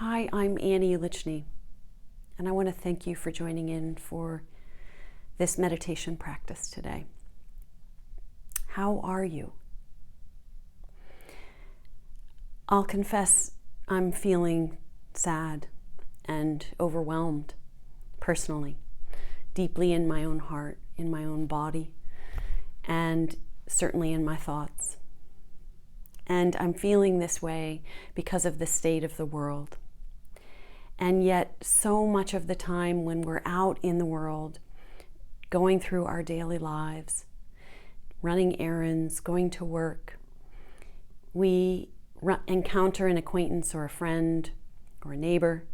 Hi, I'm Annie Lichny, and I want to thank you for joining in for this meditation practice today. How are you? I'll confess I'm feeling sad and overwhelmed personally, deeply in my own heart, in my own body, and certainly in my thoughts. And I'm feeling this way because of the state of the world. And yet, so much of the time when we're out in the world, going through our daily lives, running errands, going to work, we encounter an acquaintance or a friend or a neighbor,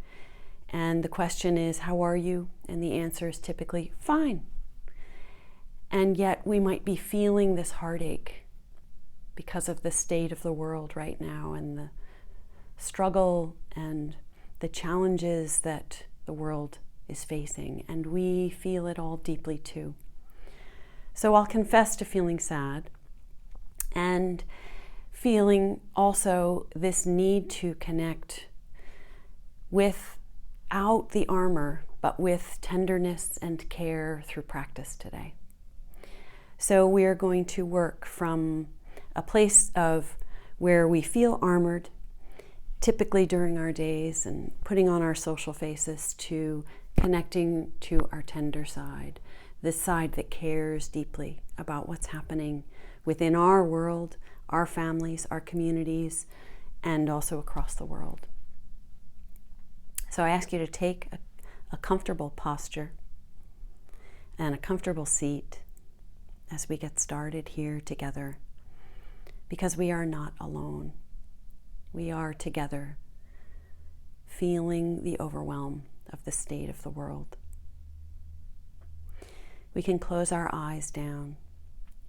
and the question is, how are you? And the answer is typically, fine. And yet we might be feeling this heartache because of the state of the world right now and the struggle and the challenges that the world is facing, and we feel it all deeply too. So I'll confess to feeling sad and feeling also this need to connect without the armor, but with tenderness and care through practice today. So we are going to work from a place of where we feel armored, typically during our days, and putting on our social faces, to connecting to our tender side, this side that cares deeply about what's happening within our world, our families, our communities, and also across the world. So I ask you to take a comfortable posture and a comfortable seat as we get started here together, because we are not alone. We are together, feeling the overwhelm of the state of the world. We can close our eyes down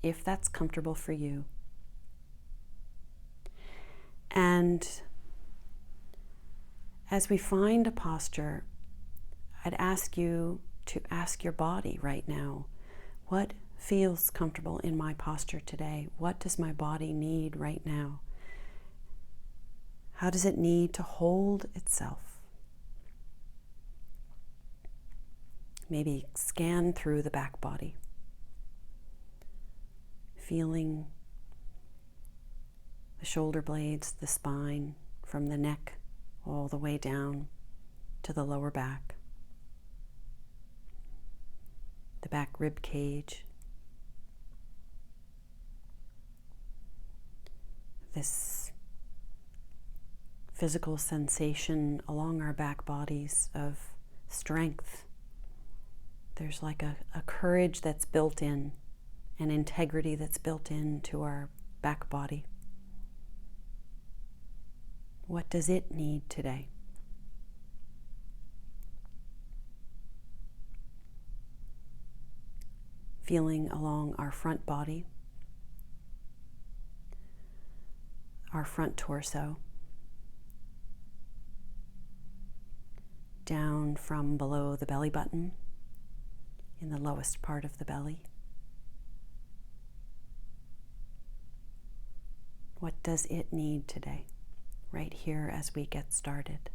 if that's comfortable for you. And as we find a posture, I'd ask you to ask your body right now, what feels comfortable in my posture today? What does my body need right now? How does it need to hold itself? Maybe scan through the back body, feeling the shoulder blades, the spine, from the neck all the way down to the lower back, the back rib cage, this physical sensation along our back bodies of strength. There's like a courage that's built in, an integrity that's built into our back body. What does it need today? Feeling along our front body, our front torso, down from below the belly button in the lowest part of the belly. What does it need today, right here as we get started?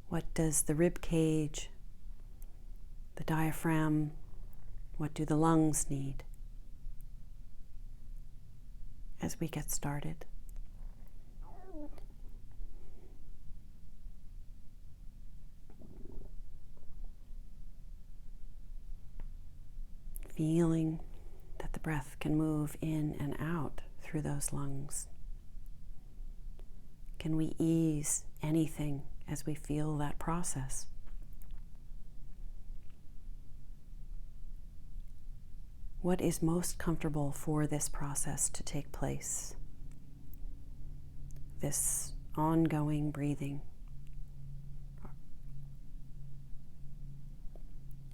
What does the rib cage, the diaphragm, what do the lungs need as we get started? Feeling that the breath can move in and out through those lungs. Can we ease anything as we feel that process? What is most comfortable for this process to take place? This ongoing breathing.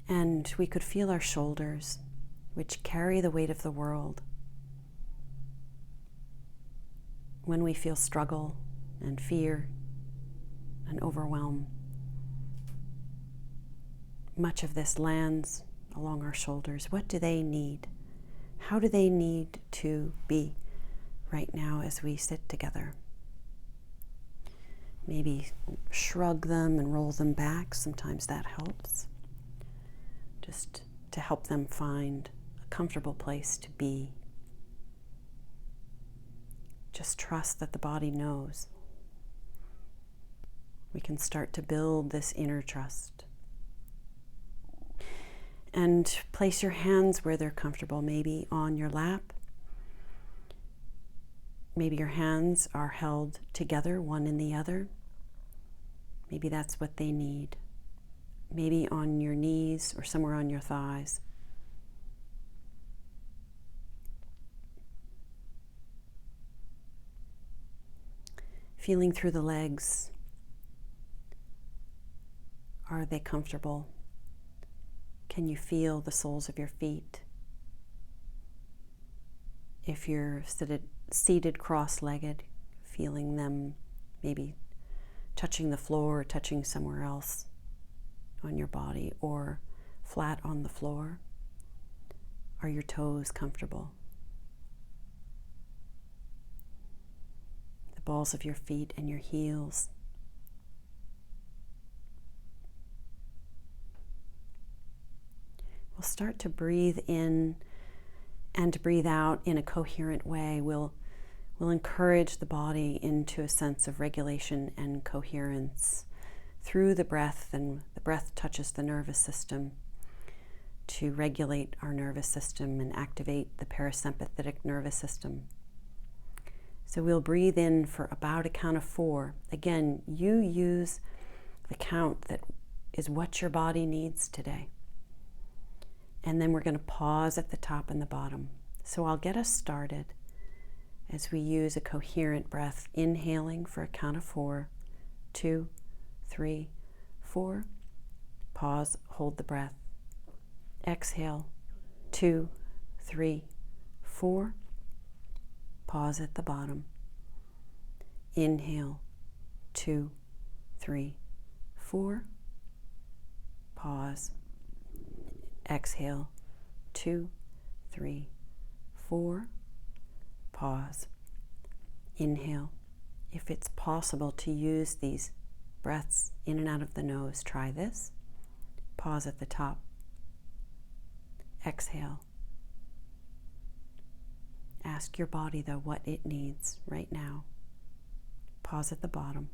And we could feel our shoulders, which carry the weight of the world. When we feel struggle and fear and overwhelm, much of this lands along our shoulders. What do they need How do they need to be right now as we sit together? Maybe shrug them and roll them back. Sometimes that helps. Just to help them find a comfortable place to be. Just trust that the body knows. We can start to build this inner trust. And place your hands where they're comfortable, maybe on your lap. Maybe your hands are held together, one in the other. Maybe that's what they need. Maybe on your knees or somewhere on your thighs. Feeling through the legs. Are they comfortable? Can you feel the soles of your feet? If you're seated cross-legged, feeling them maybe touching the floor or touching somewhere else on your body, or flat on the floor. Are your toes comfortable? The balls of your feet and your heels. We'll start to breathe in and breathe out in a coherent way. We'll encourage the body into a sense of regulation and coherence through the breath, and the breath touches the nervous system to regulate our nervous system and activate the parasympathetic nervous system. So we'll breathe in for about a count of 4. Again, you use the count that is what your body needs today. And then we're going to pause at the top and the bottom. So I'll get us started as we use a coherent breath, inhaling for a count of 4, 2, 3, 4. Pause, hold the breath. Exhale, 2, 3, 4. Pause at the bottom. Inhale, 2, 3, 4. Pause. Exhale, 2, 3, 4. Pause. Inhale. If it's possible to use these breaths in and out of the nose, try this. Pause at the top. Exhale. Ask your body, though, what it needs right now. Pause at the bottom.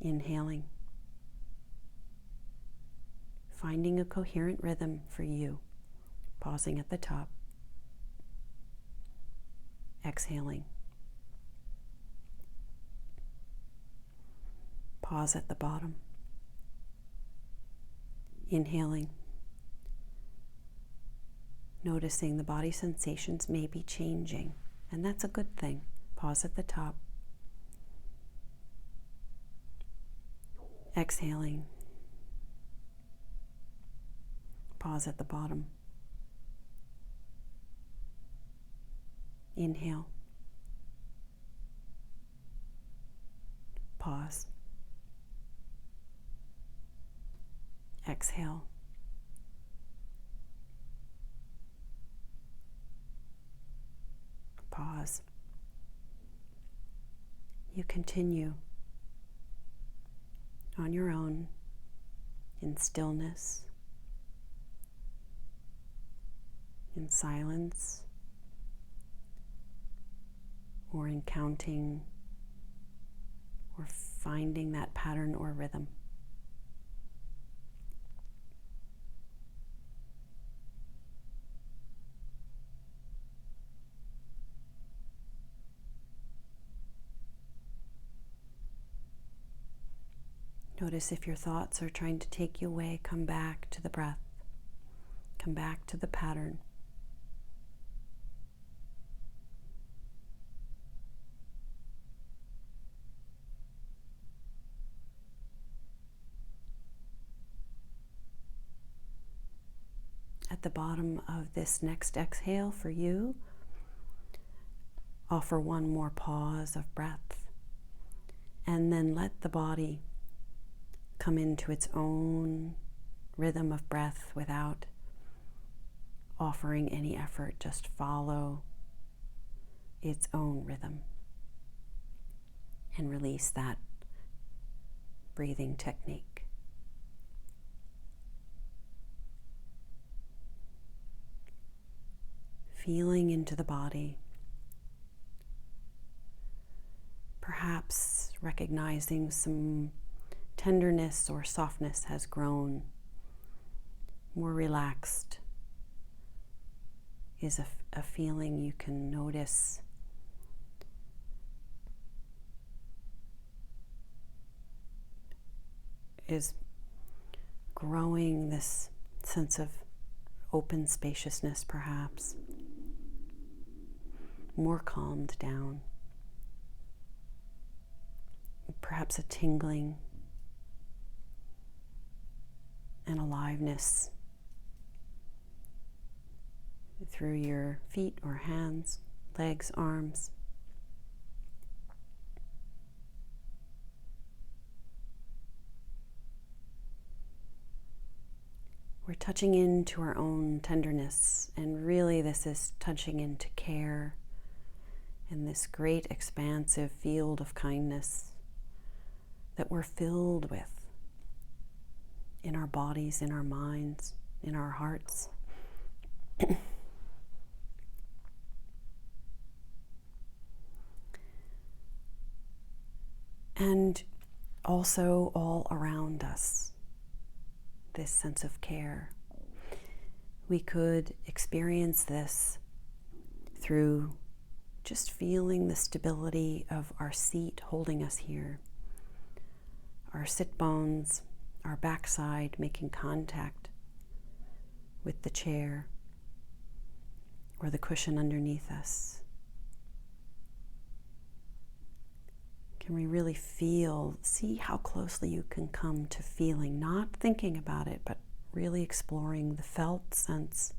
Inhaling. Finding a coherent rhythm for you. Pausing at the top. Exhaling. Pause at the bottom. Inhaling. Noticing the body sensations may be changing, and that's a good thing. Pause at the top. Exhaling. Pause at the bottom. Inhale. Pause. Exhale. Pause. You continue on your own in stillness, in silence, or in counting, or finding that pattern or rhythm. Notice if your thoughts are trying to take you away, come back to the breath. Come back to the pattern. At the bottom of this next exhale for you, offer one more pause of breath, and then let the body come into its own rhythm of breath without offering any effort, just follow its own rhythm and release that breathing technique. Feeling into the body, perhaps recognizing some tenderness or softness has grown, more relaxed is a feeling you can notice. Is growing this sense of open spaciousness, perhaps, more calmed down, perhaps a tingling, an aliveness through your feet or hands, legs, arms. We're touching into our own tenderness, and really this is touching into care and this great expansive field of kindness that we're filled with in our bodies, in our minds, in our hearts. And also all around us, this sense of care. We could experience this through just feeling the stability of our seat holding us here, our sit bones, our backside making contact with the chair or the cushion underneath us. Can we really see how closely you can come to feeling, not thinking about it, but really exploring the felt sense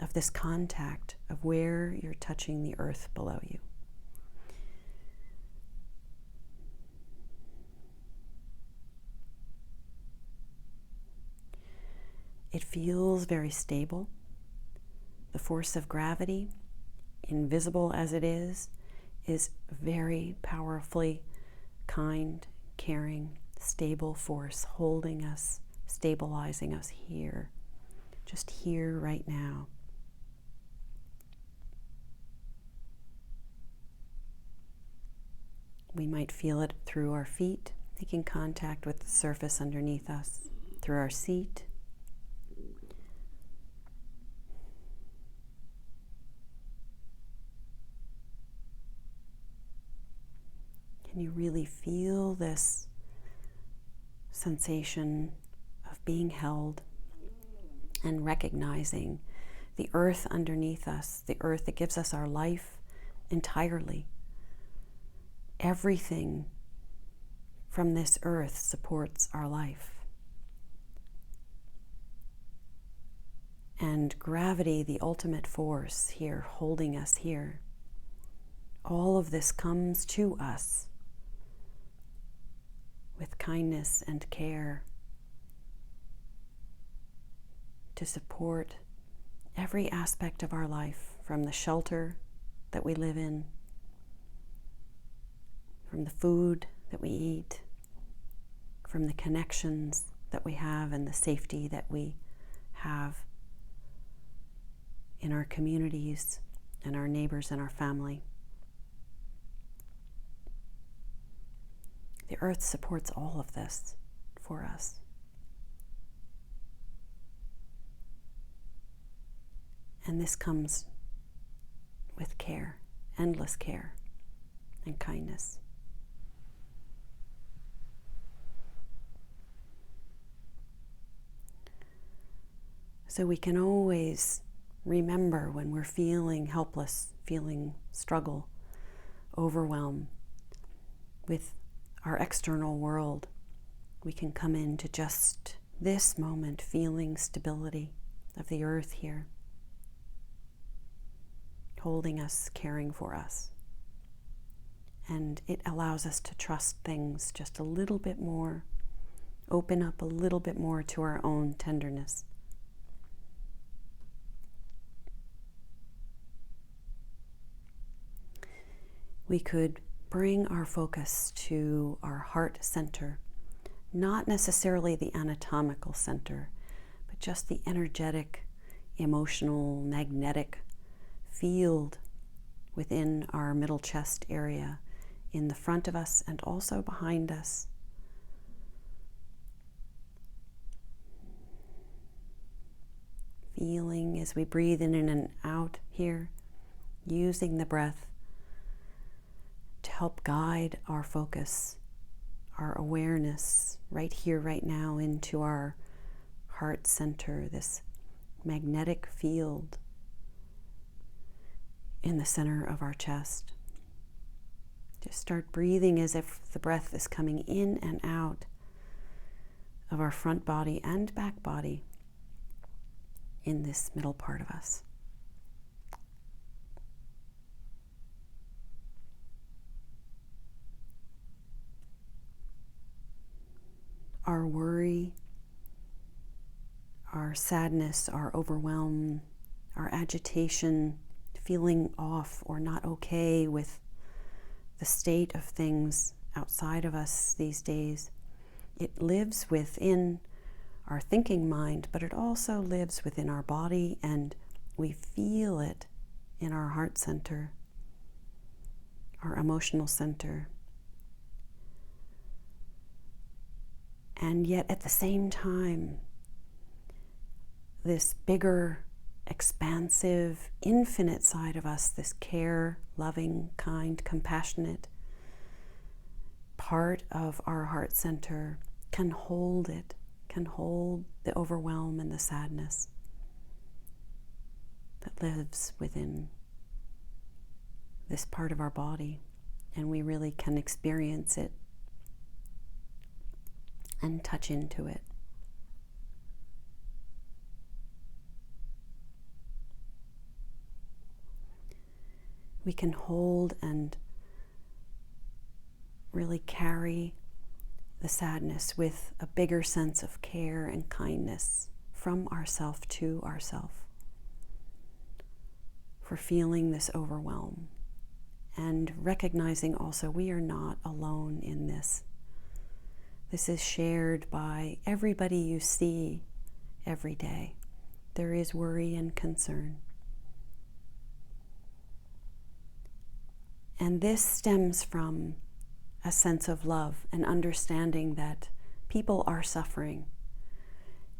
of this contact of where you're touching the earth below you. It feels very stable. The force of gravity, invisible as it is very powerfully kind, caring, stable force holding us, stabilizing us here, just here right now. We might feel it through our feet, making contact with the surface underneath us, through our seat. Can you really feel this sensation of being held and recognizing the earth underneath us, the earth that gives us our life entirely? Everything from this earth supports our life. And gravity, the ultimate force here, holding us here. All of this comes to us with kindness and care to support every aspect of our life, from the shelter that we live in, from the food that we eat, from the connections that we have and the safety that we have in our communities and our neighbors and our family. The earth supports all of this for us. And this comes with care, endless care and kindness. So we can always remember when we're feeling helpless, feeling struggle, overwhelm with our external world, we can come into just this moment, feeling stability of the earth here, holding us, caring for us. And it allows us to trust things just a little bit more, open up a little bit more to our own tenderness. we could bring our focus to our heart center, not necessarily the anatomical center, but just the energetic, emotional, magnetic field within our middle chest area, in the front of us and also behind us. Feeling as we breathe in and out here, using the breath to help guide our focus, our awareness right here, right now, into our heart center, this magnetic field in the center of our chest. Just start breathing as if the breath is coming in and out of our front body and back body in this middle part of us. Our worry, our sadness, our overwhelm, our agitation, feeling off or not okay with the state of things outside of us these days, it lives within our thinking mind, but it also lives within our body, and we feel it in our heart center, our emotional center. And yet at the same time, this bigger, expansive, infinite side of us, this care, loving, kind, compassionate part of our heart center can hold it, can hold the overwhelm and the sadness that lives within this part of our body. And we really can experience it and touch into it. We can hold and really carry the sadness with a bigger sense of care and kindness from ourself to ourself, for feeling this overwhelm and recognizing also we are not alone in this. This is shared by everybody you see every day. There is worry and concern. And this stems from a sense of love and understanding that people are suffering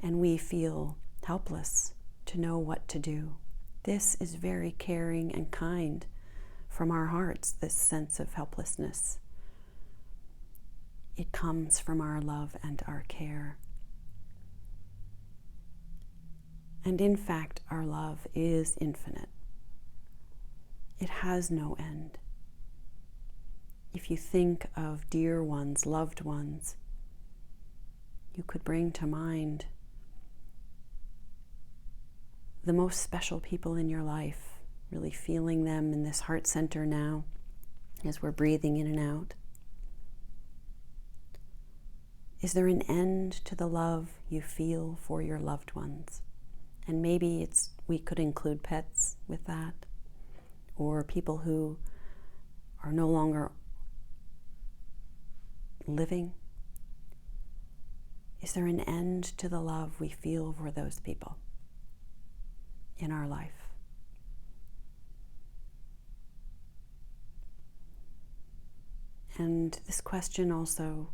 and we feel helpless to know what to do. This is very caring and kind from our hearts, this sense of helplessness. It comes from our love and our care. And in fact, our love is infinite. It has no end. If you think of dear ones, loved ones, you could bring to mind the most special people in your life, really feeling them in this heart center now as we're breathing in and out. Is there an end to the love you feel for your loved ones? And maybe we could include pets with that, or people who are no longer living. Is there an end to the love we feel for those people in our life? And this question also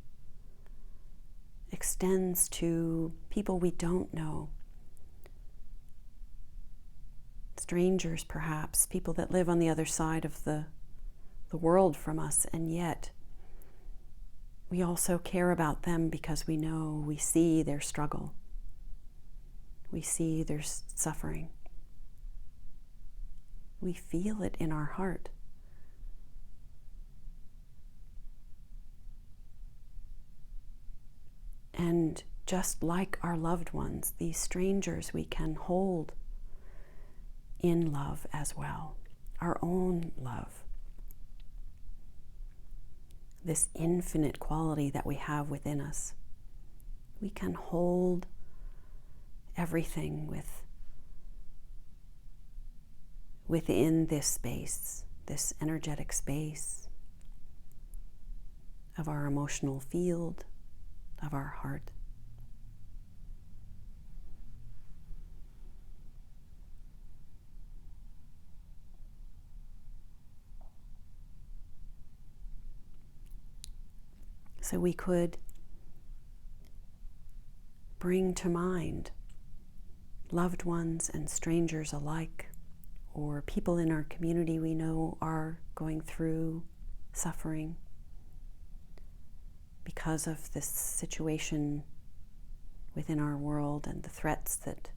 extends to people we don't know, strangers perhaps, people that live on the other side of the world from us, and yet we also care about them because we know, we see their struggle. We see their suffering. We feel it in our heart. And just like our loved ones, these strangers we can hold in love as well, our own love. This infinite quality that we have within us. We can hold everything within this space, this energetic space, of our emotional field, of our heart. So we could bring to mind loved ones and strangers alike, or people in our community we know are going through suffering because of this situation within our world and the threats that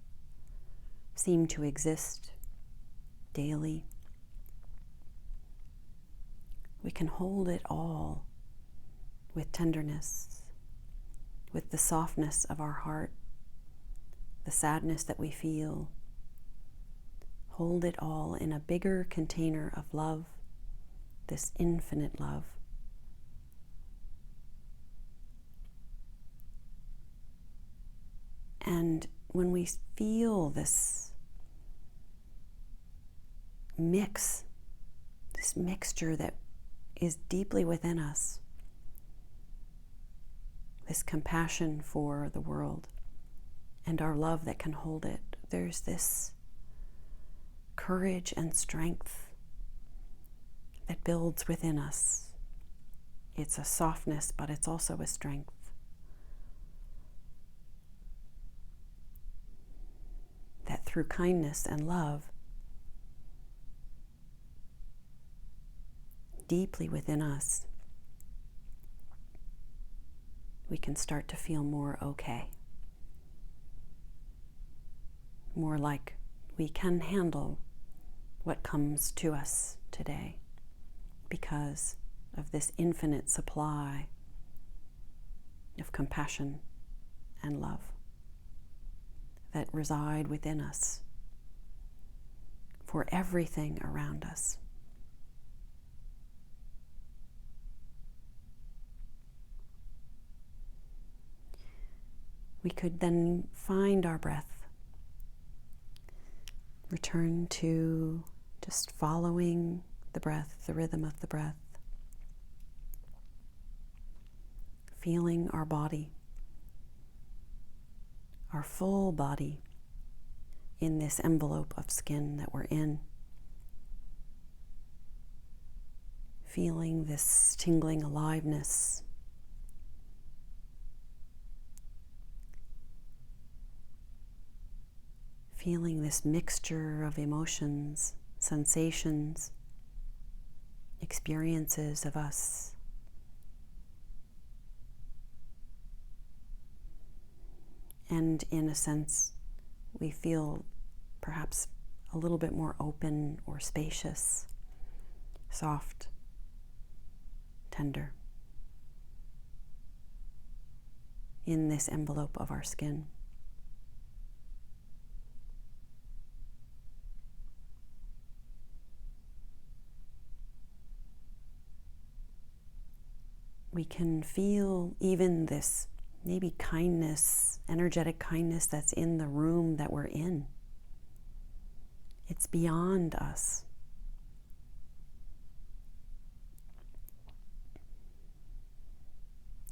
seem to exist daily. We can hold it all with tenderness, with the softness of our heart, the sadness that we feel. Hold it all in a bigger container of love, this infinite love. And when we feel this mixture that is deeply within us, this compassion for the world and our love that can hold it, there's this courage and strength that builds within us. It's a softness, but it's also a strength. That through kindness and love, deeply within us, we can start to feel more okay. More like we can handle what comes to us today because of this infinite supply of compassion and love that reside within us for everything around us. We could then find our breath, return to just following the breath, the rhythm of the breath, feeling our body, our full body in this envelope of skin that we're in. Feeling this tingling aliveness. Feeling this mixture of emotions, sensations, experiences of us. And in a sense, we feel perhaps a little bit more open or spacious, soft, tender in this envelope of our skin. We can feel even this maybe kindness, energetic kindness that's in the room that we're in. It's beyond us.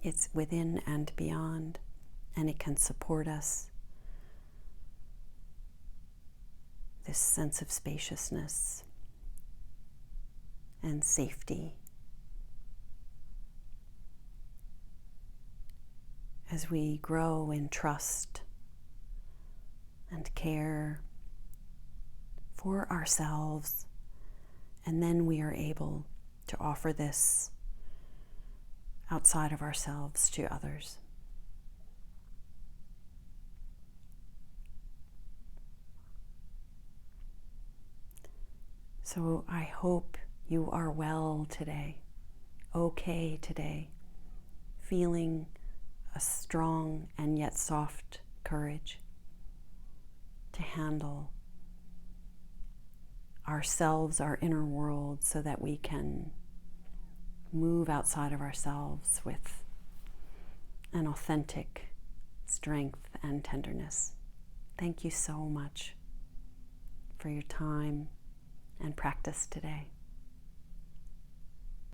It's within and beyond, and it can support us. This sense of spaciousness and safety as we grow in trust and care for ourselves, and then we are able to offer this outside of ourselves to others. So I hope you are well today, okay today, feeling a strong and yet soft courage to handle ourselves, our inner world, so that we can move outside of ourselves with an authentic strength and tenderness. Thank you so much for your time and practice today.